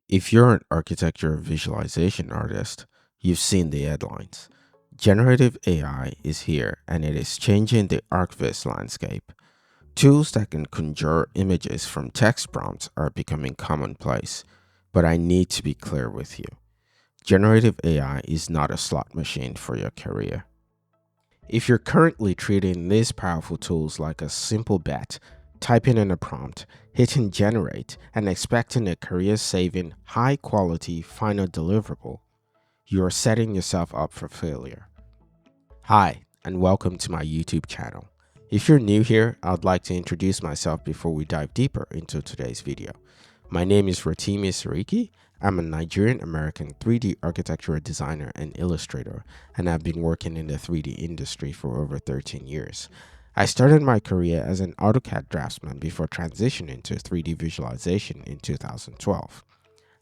If you're an architecture or visualization artist, you've seen the headlines. Generative AI is here and it is changing the Archviz landscape. Tools that can conjure images from text prompts are becoming commonplace. But I need to be clear with you. Generative AI is not a slot machine for your career. If you're currently treating these powerful tools like a simple bet, typing in a prompt, hitting generate, and expecting a career saving, high quality final deliverable, you are setting yourself up for failure. Hi, and welcome to my YouTube channel. If you're new here, I'd like to introduce myself before we dive deeper into today's video. My name is Rotimi Sariki. I'm a Nigerian-American 3D architectural designer and illustrator, and I've been working in the 3D industry for over 13 years. I started my career as an AutoCAD draftsman before transitioning to 3D visualization in 2012.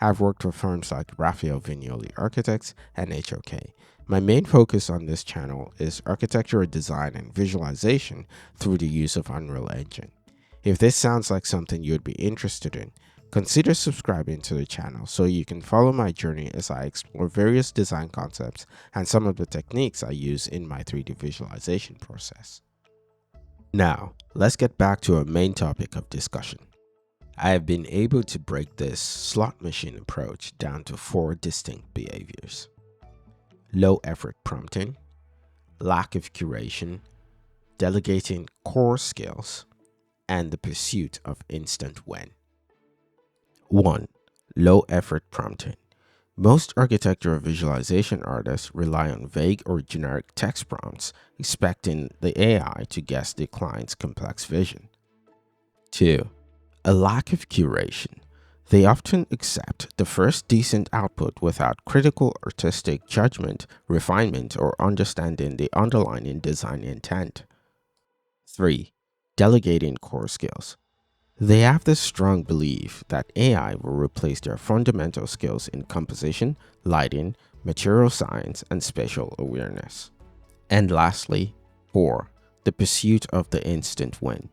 I've worked for firms like Raphael Vignoli Architects and HOK. My main focus on this channel is architectural design and visualization through the use of Unreal Engine. If this sounds like something you'd be interested in, consider subscribing to the channel so you can follow my journey as I explore various design concepts and some of the techniques I use in my 3D visualization process. Now, let's get back to our main topic of discussion. I have been able to break this slot machine approach down to 4 distinct behaviors: low effort prompting, lack of curation, delegating core skills, and the pursuit of instant win. 1. Low effort prompting. Most architectural visualization artists rely on vague or generic text prompts, expecting the AI to guess the client's complex vision. 2. A lack of curation. They often accept the first decent output without critical artistic judgment, refinement, or understanding the underlying design intent. 3. Delegating core skills. They have this strong belief that AI will replace their fundamental skills in composition, lighting, material science, and spatial awareness. And lastly, 4. The pursuit of the instant win.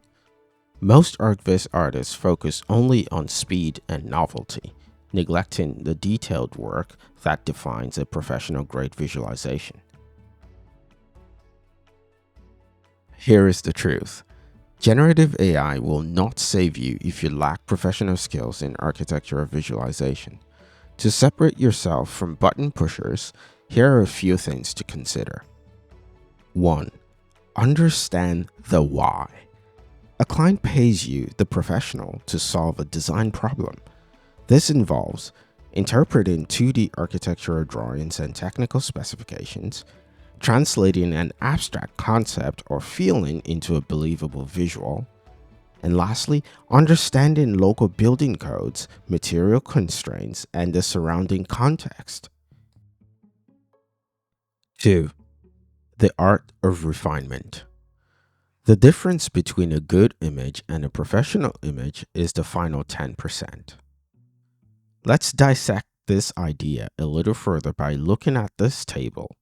Most Archviz artists focus only on speed and novelty, neglecting the detailed work that defines a professional-grade visualization. Here is the truth. Generative AI will not save you if you lack professional skills in architectural visualization. To separate yourself from button pushers, here are a few things to consider. 1. Understand the why. A client pays you, the professional, to solve a design problem. This involves interpreting 2D architectural drawings and technical specifications, translating an abstract concept or feeling into a believable visual, and lastly, understanding local building codes, material constraints, and the surrounding context. 2. The art of refinement. The difference between a good image and a professional image is the final 10%. Let's dissect this idea a little further by looking at this table.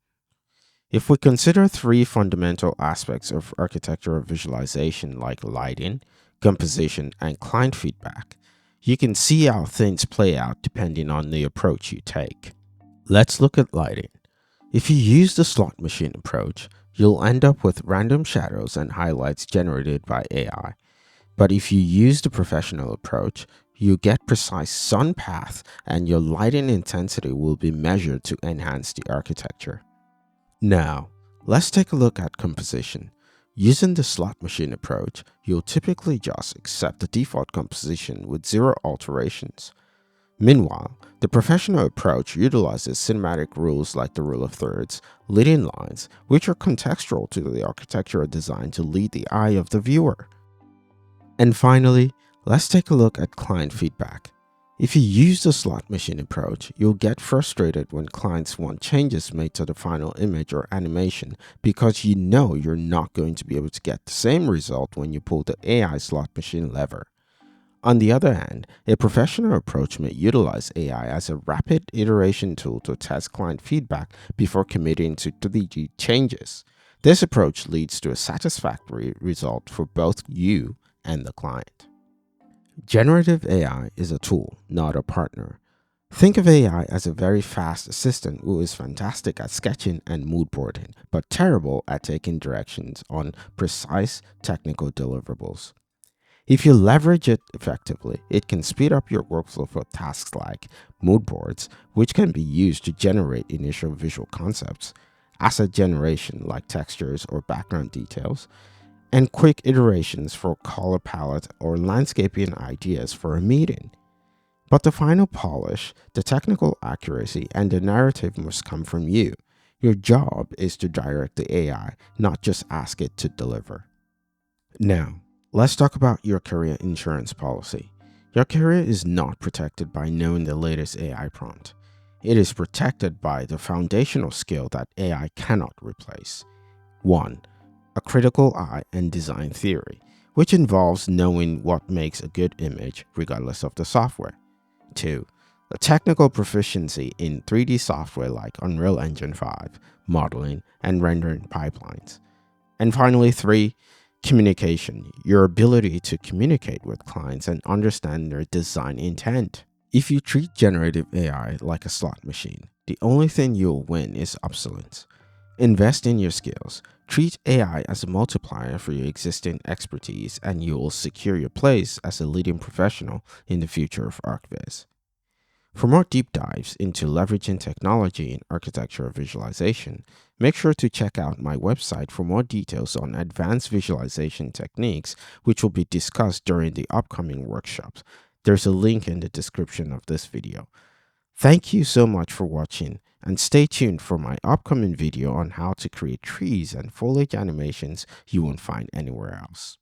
If we consider 3 fundamental aspects of architectural visualization like lighting, composition, and client feedback, you can see how things play out depending on the approach you take. Let's look at lighting. If you use the slot machine approach, you'll end up with random shadows and highlights generated by AI. But if you use the professional approach, you get precise sun path and your lighting intensity will be measured to enhance the architecture. Now, let's take a look at composition. Using the slot machine approach, you'll typically just accept the default composition with 0 alterations. Meanwhile, the professional approach utilizes cinematic rules like the rule of thirds, leading lines, which are contextual to the architectural design to lead the eye of the viewer. And finally, let's take a look at client feedback. If you use the slot machine approach, you'll get frustrated when clients want changes made to the final image or animation because you know you're not going to be able to get the same result when you pull the AI slot machine lever. On the other hand, a professional approach may utilize AI as a rapid iteration tool to test client feedback before committing to 3D changes. This approach leads to a satisfactory result for both you and the client. Generative AI is a tool, not a partner. Think of AI as a very fast assistant who is fantastic at sketching and mood boarding, but terrible at taking directions on precise technical deliverables. If you leverage it effectively, it can speed up your workflow for tasks like mood boards, which can be used to generate initial visual concepts, asset generation like textures or background details, and quick iterations for color palette or landscaping ideas for a meeting. But the final polish, the technical accuracy, and the narrative must come from you. Your job is to direct the AI, not just ask it to deliver. Now, let's talk about your career insurance policy. Your career is not protected by knowing the latest AI prompt. It is protected by the foundational skill that AI cannot replace. 1. A critical eye and design theory, which involves knowing what makes a good image regardless of the software. 2. A technical proficiency in 3D software like Unreal Engine 5, modeling, and rendering pipelines. And finally, 3, communication, your ability to communicate with clients and understand their design intent. If you treat generative AI like a slot machine, the only thing you'll win is obsolescence. Invest in your skills. Treat AI as a multiplier for your existing expertise, and you will secure your place as a leading professional in the future of Archviz. For more deep dives into leveraging technology in architecture visualization, make sure to check out my website for more details on advanced visualization techniques, which will be discussed during the upcoming workshops. There's a link in the description of this video. Thank you so much for watching, and stay tuned for my upcoming video on how to create trees and foliage animations you won't find anywhere else.